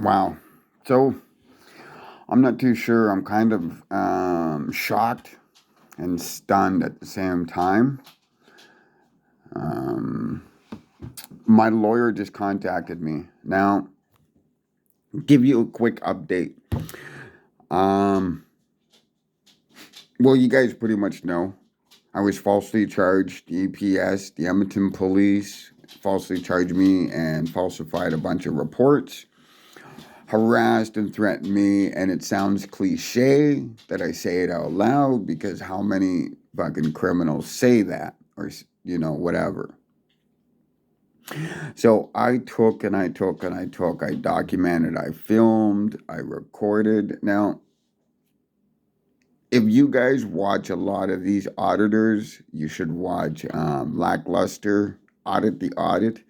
Wow. So I'm not too sure. I'm kind of shocked and stunned at the same time. Um, my lawyer just contacted me. Now, give you a quick update. Um, well, you guys pretty much know. I was falsely charged. The EPS, the Edmonton police, falsely charged me and falsified a bunch of reports, harassed and threatened me, and it sounds cliche that I say it out loud because how many fucking criminals say that or whatever. So I took and I took and I took, I documented, I filmed, I recorded. Now, if you guys watch a lot of these auditors, you should watch Lackluster, Audit the Audit.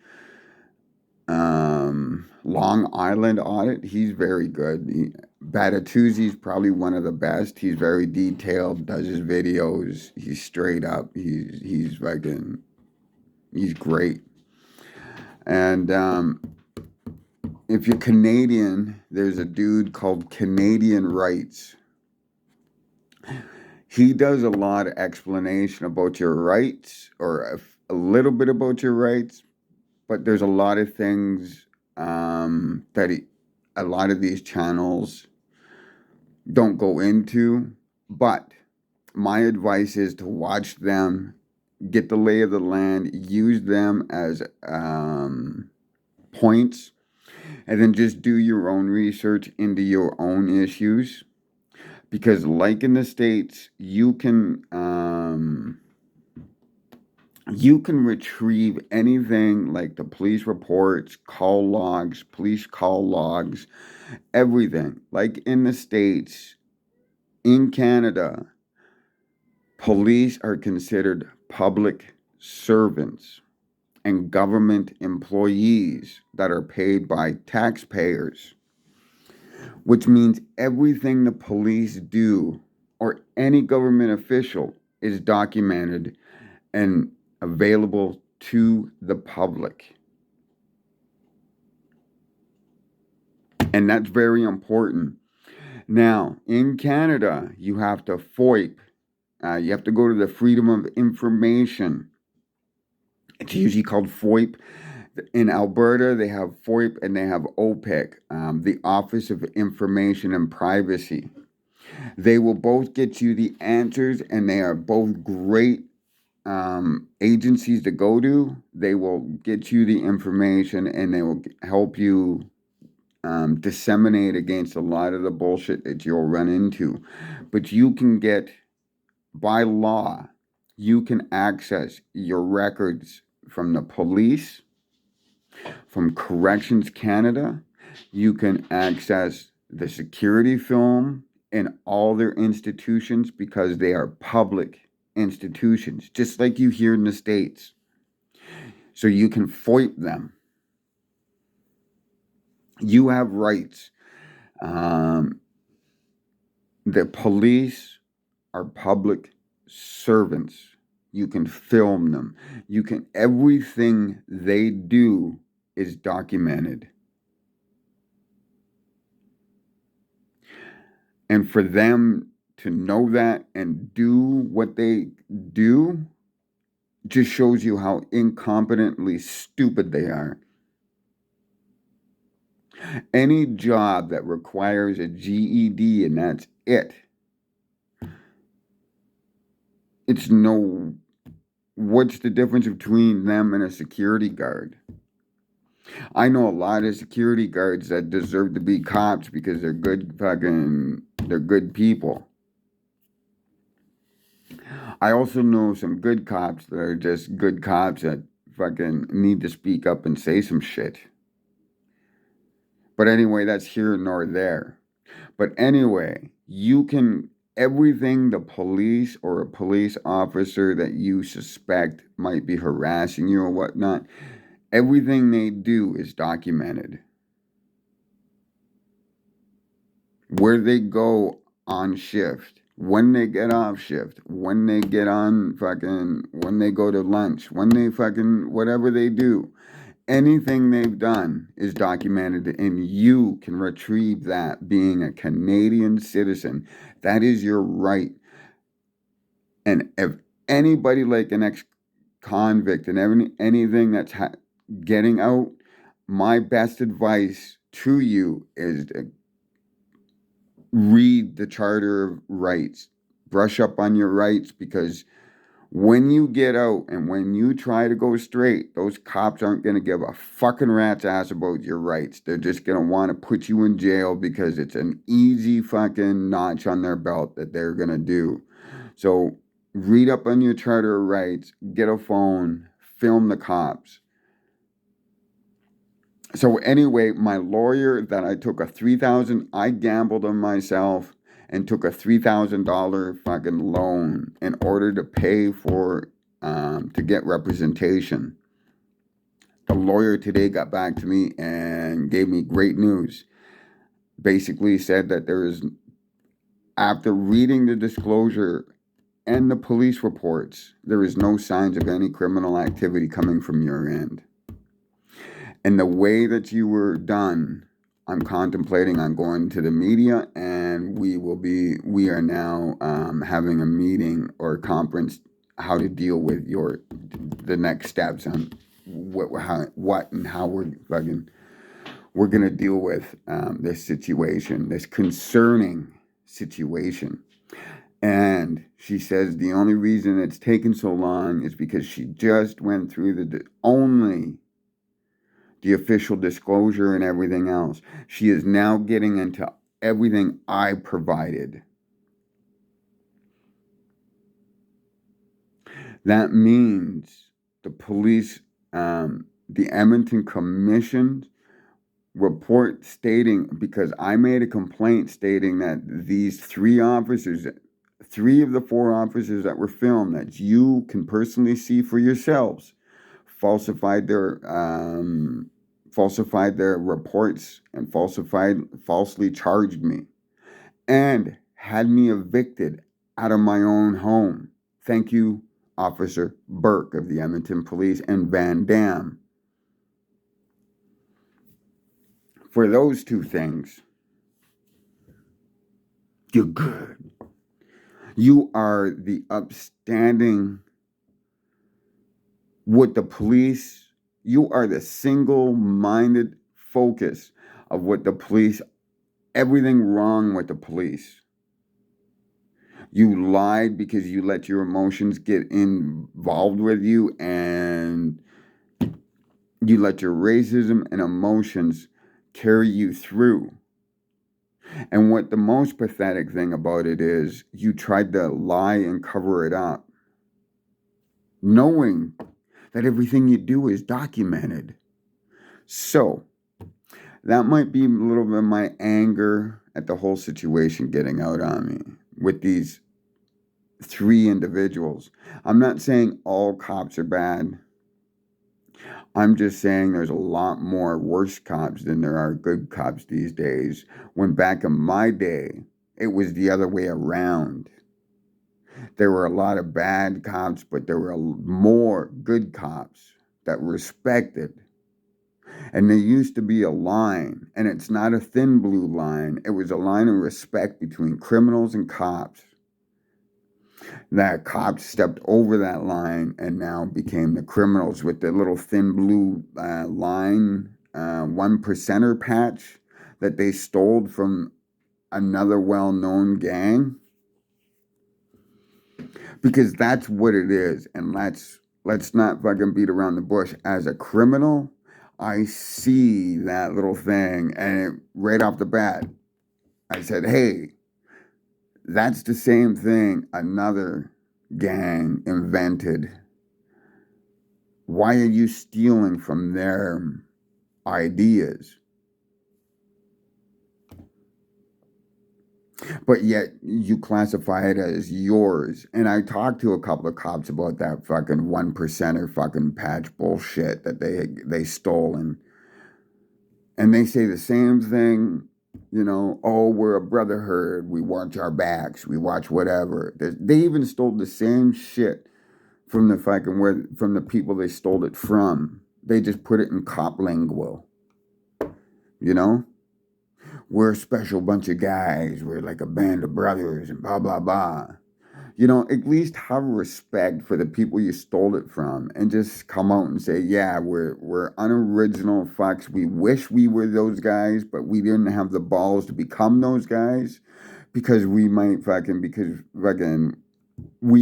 Long Island Audit, he's very good. Batatuzzi's probably one of the best. He's very detailed, does his videos. He's straight up. He's fucking, he's great. And if you're Canadian, there's a dude called Canadian Rights. He does a lot of explanation about your rights or a little bit about your rights, but there's a lot of things a lot of these channels don't go into. But my advice is to watch them, get the lay of the land, use them as points, and then just do your own research into your own issues. Because, like in the States, you can retrieve anything like the police reports, call logs, police call logs, everything. Like in the States, in Canada, police are considered public servants and government employees that are paid by taxpayers, which means everything the police do or any government official is documented and available to the public. And that's very important. Now, in Canada, you have to FOIP. You have to go to the Freedom of Information. It's usually called FOIP. In Alberta, they have FOIP and they have OPIC, the Office of Information and Privacy. They will both get you the answers, and they are both great agencies to go to. They will get you the information and they will help you disseminate against a lot of the bullshit that you'll run into. But you can get, by law, you can access your records from the police, from Corrections Canada. You can access the security film in all their institutions because they are public institutions, just like you hear in the States. So you can FOIP them. You have rights. The police are public servants. You can film them. Everything they do is documented. And for them to know that and do what they do just shows you how incompetently stupid they are. Any job that requires a GED and that's it, what's the difference between them and a security guard? I know a lot of security guards that deserve to be cops because they're good people. I also know some good cops that are just good cops that fucking need to speak up and say some shit. But anyway, that's here nor there. But anyway, everything the police or a police officer that you suspect might be harassing you or whatnot, everything they do is documented. Where they go on shift, when they get off shift, when they get on when they go to lunch, when they whatever they do, Anything they've done is documented, and you can retrieve that being a Canadian citizen. That is your right. And if anybody like an ex convict and anything that's getting out, my best advice to you is to read the Charter of Rights, brush up on your rights, because when you get out and when you try to go straight, those cops aren't going to give a fucking rat's ass about your rights. They're just going to want to put you in jail because it's an easy fucking notch on their belt that they're going to do. So read up on your Charter of Rights, get a phone, film the cops. So anyway, my lawyer that I took I gambled on myself and took a $3,000 fucking loan in order to pay for, to get representation. The lawyer today got back to me and gave me great news. Basically said that after reading the disclosure and the police reports, there is no signs of any criminal activity coming from your end. And the way that you were done, I'm contemplating on going to the media, and we are now having a meeting or a conference how to deal with the next steps on what and how we're gonna deal with this situation, this concerning situation. And she says the only reason it's taken so long is because she just went through the official disclosure and everything else. She is now getting into everything I provided. That means the police, the Edmonton Commission report stating, because I made a complaint stating that these three of the four officers that were filmed, that you can personally see for yourselves, falsified their reports and falsely charged me and had me evicted out of my own home. Thank you, Officer Burke of the Edmonton Police and Van Dam, for those two things. You're good. You are the upstanding with the police. You are the single-minded focus of what the police, everything wrong with the police. You lied because you let your emotions get involved with you, and you let your racism and emotions carry you through. And what the most pathetic thing about it is, you tried to lie and cover it up, knowing that everything you do is documented. So that might be a little bit of my anger at the whole situation getting out on me with these three individuals. I'm not saying all cops are bad. I'm just saying there's a lot more worse cops than there are good cops these days. When back in my day, it was the other way around. There were a lot of bad cops, but there were more good cops that respected. And there used to be a line, and it's not a thin blue line. It was a line of respect between criminals and cops. That cops stepped over that line and now became the criminals with the little thin blue line, 1%er patch that they stole from another well-known gang. Because that's what it is. And let's not fucking beat around the bush. As a criminal, I see that little thing, and right off the bat, I said, hey, that's the same thing another gang invented. Why are you stealing from their ideas? But yet you classify it as yours. And I talked to a couple of cops about that fucking 1%er fucking patch bullshit that they stole. And they say the same thing, oh, we're a brotherhood. We watch our backs. We watch whatever. They even stole the same shit from the people they stole it from. They just put it in cop lingo, you know? We're a special bunch of guys. We're like a band of brothers and blah, blah, blah. At least have respect for the people you stole it from and just come out and say, yeah, we're unoriginal fucks. We wish we were those guys, but we didn't have the balls to become those guys because we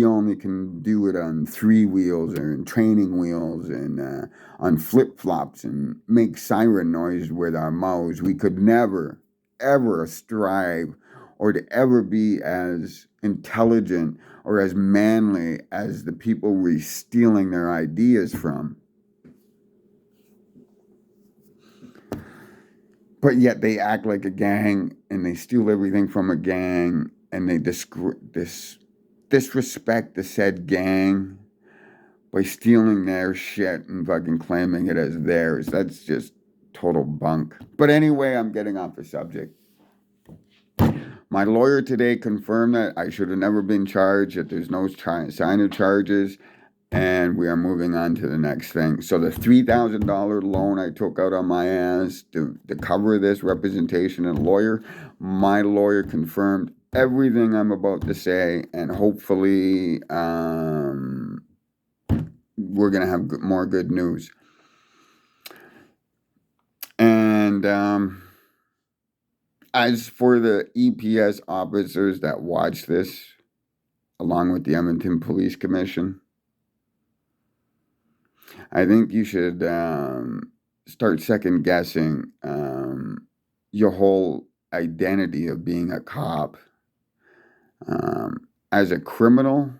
only can do it on 3 wheels or in training wheels and on flip flops and make siren noise with our mouths. We could never, ever strive or to ever be as intelligent or as manly as the people we're stealing their ideas from. But yet they act like a gang and they steal everything from a gang and they disrespect the said gang by stealing their shit and fucking claiming it as theirs. That's just total bunk. But anyway, I'm getting off the subject. My lawyer today confirmed that I should have never been charged, that there's no sign of charges, and we are moving on to the next thing. So the $3,000 loan I took out on my ass to cover this representation and lawyer, my lawyer confirmed everything I'm about to say, and hopefully we're going to have more good news. And as for the EPS officers that watch this, along with the Edmonton Police Commission, I think you should start second guessing your whole identity of being a cop. As a criminal,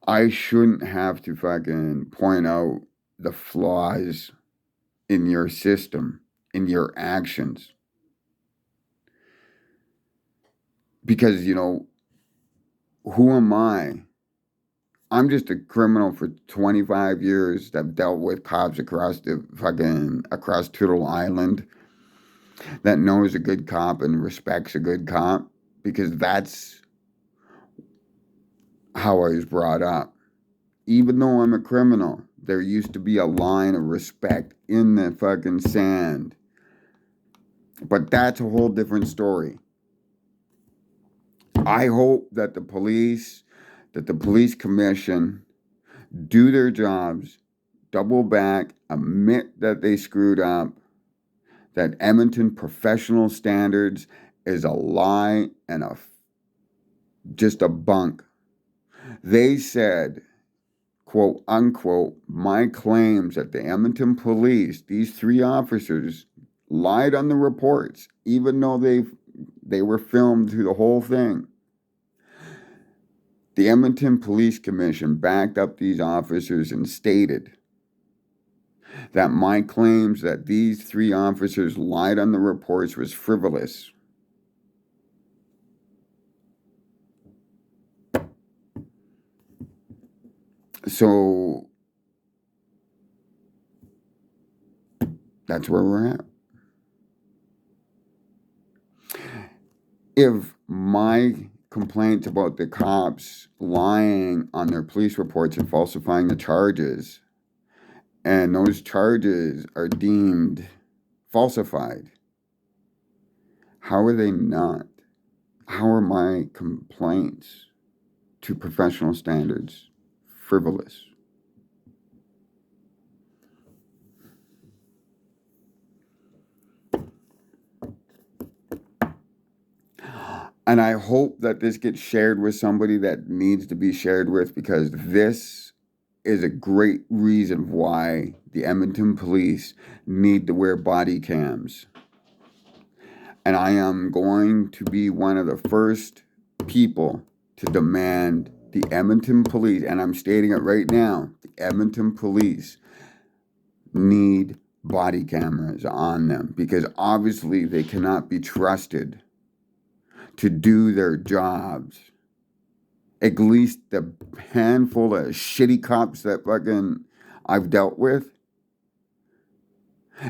I shouldn't have to fucking point out the flaws in your system, in your actions. Because, who am I? I'm just a criminal for 25 years that dealt with cops across Turtle Island that knows a good cop and respects a good cop, because that's how I was brought up. Even though I'm a criminal, there used to be a line of respect in the fucking sand. But that's a whole different story. I hope that the police commission do their jobs, double back, admit that they screwed up, that Edmonton professional standards is a lie and just a bunk. They said, quote unquote, my claims that the Edmonton police, these 3 officers, lied on the reports, even though they were filmed through the whole thing. The Edmonton Police Commission backed up these officers and stated that my claims that these 3 officers lied on the reports was frivolous. So that's where we're at. If my complaints about the cops lying on their police reports and falsifying the charges, and those charges are deemed falsified, how are they not? How are my complaints to professional standards frivolous? And I hope that this gets shared with somebody that needs to be shared with, because this is a great reason why the Edmonton police need to wear body cams. And I am going to be one of the first people to demand the Edmonton police, and I'm stating it right now, the Edmonton police need body cameras on them, because obviously they cannot be trusted to do their jobs. At least the handful of shitty cops that fucking I've dealt with.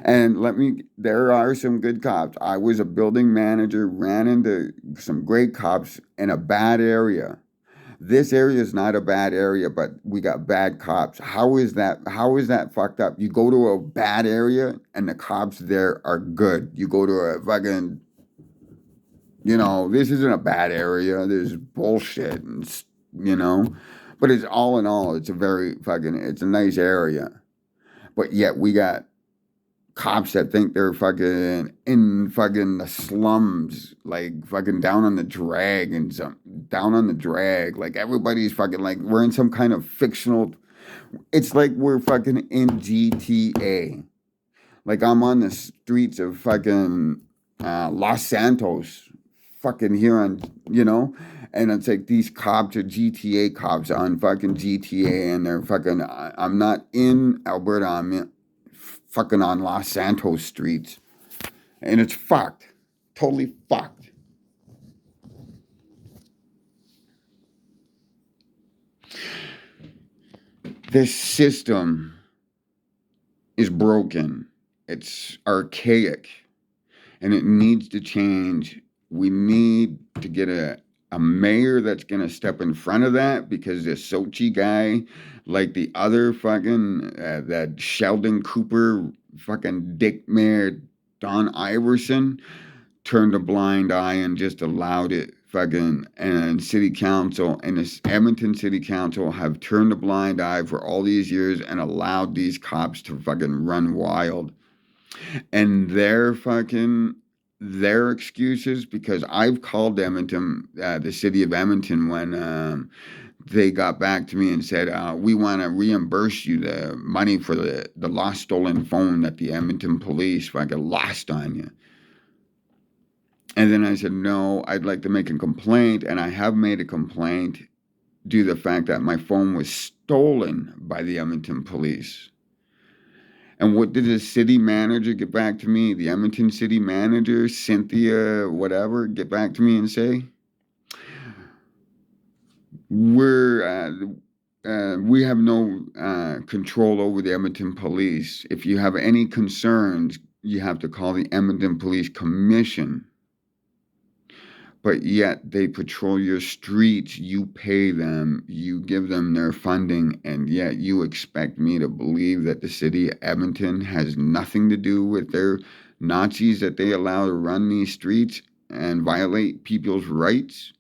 And there are some good cops. I was a building manager, ran into some great cops in a bad area This area is not a bad area, but we got bad cops. How is that? How is that fucked up? You go to a bad area and the cops there are good. You go to a fucking, this isn't a bad area. There's bullshit but it's all in all, it's a very fucking, it's a nice area. But yet we got cops that think they're fucking in fucking the slums, like fucking down on the drag and some down on the drag. Like everybody's fucking like we're in some kind of fictional. It's like we're fucking in GTA. Like I'm on the streets of fucking Los Santos, fucking here on, and it's like these cops are GTA cops on fucking GTA, and they're fucking. I'm not in Alberta. I'm fucking on Los Santos streets, and it's fucked, totally fucked. This system is broken. It's archaic, and it needs to change. We need to get a mayor that's going to step in front of that, because this Sochi guy, like the other fucking, that Sheldon Cooper fucking dick mayor, Don Iverson, turned a blind eye and just allowed it fucking, and city council and this Edmonton city council have turned a blind eye for all these years and allowed these cops to fucking run wild. And their excuses, because I've called Edmonton, the city of Edmonton, when they got back to me and said, we want to reimburse you the money for the lost stolen phone that the Edmonton police fucking lost on you. And then I said, no, I'd like to make a complaint, and I have made a complaint due to the fact that my phone was stolen by the Edmonton police. And what did the city manager get back to me? The Edmonton city manager, Cynthia, whatever, get back to me and say, we have no control over the Edmonton police. If you have any concerns, you have to call the Edmonton Police Commission. But yet they patrol your streets, you pay them, you give them their funding, and yet you expect me to believe that the city of Edmonton has nothing to do with their Nazis that they allow to run these streets and violate people's rights?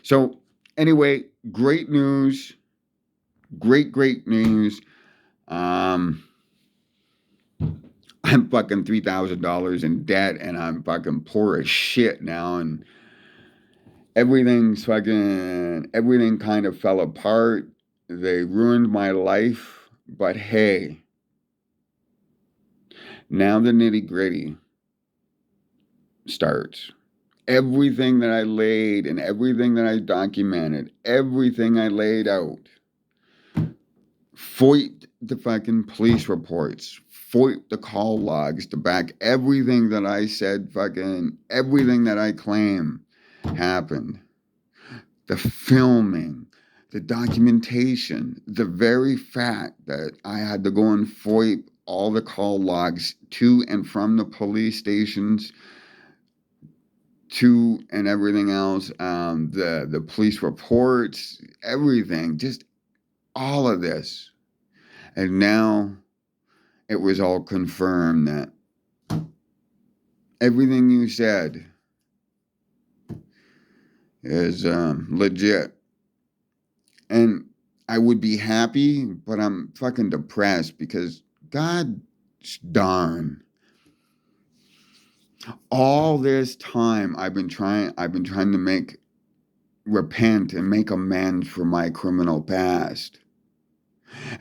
So anyway, great news. Great news. I'm fucking $3,000 in debt, and I'm fucking poor as shit now, and everything kind of fell apart. They ruined my life, but hey, now the nitty-gritty starts. Everything that I laid and everything that I documented, everything I laid out, FOIP the fucking police reports, FOIP the call logs to back everything that I said, fucking everything that I claim happened. The filming, the documentation, the very fact that I had to go and FOIP all the call logs to and from the police stations, to and everything else, the police reports, everything, just all of this. And now it was all confirmed that everything you said is legit. And I would be happy, but I'm fucking depressed because God darn, all this time I've been trying to repent and make amends for my criminal past.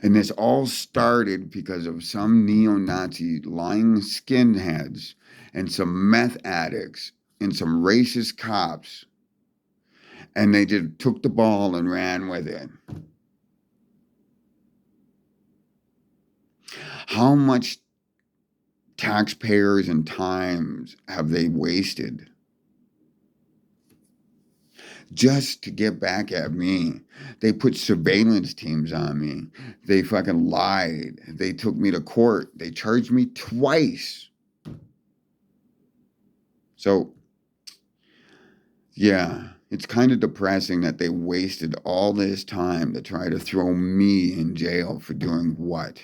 And this all started because of some neo-Nazi lying skinheads and some meth addicts and some racist cops. And they just took the ball and ran with it. How much taxpayers and times have they wasted just to get back at me? They put surveillance teams on me. They fucking lied. They took me to court. They charged me twice. So Yeah, it's kind of depressing that they wasted all this time to try to throw me in jail for doing what?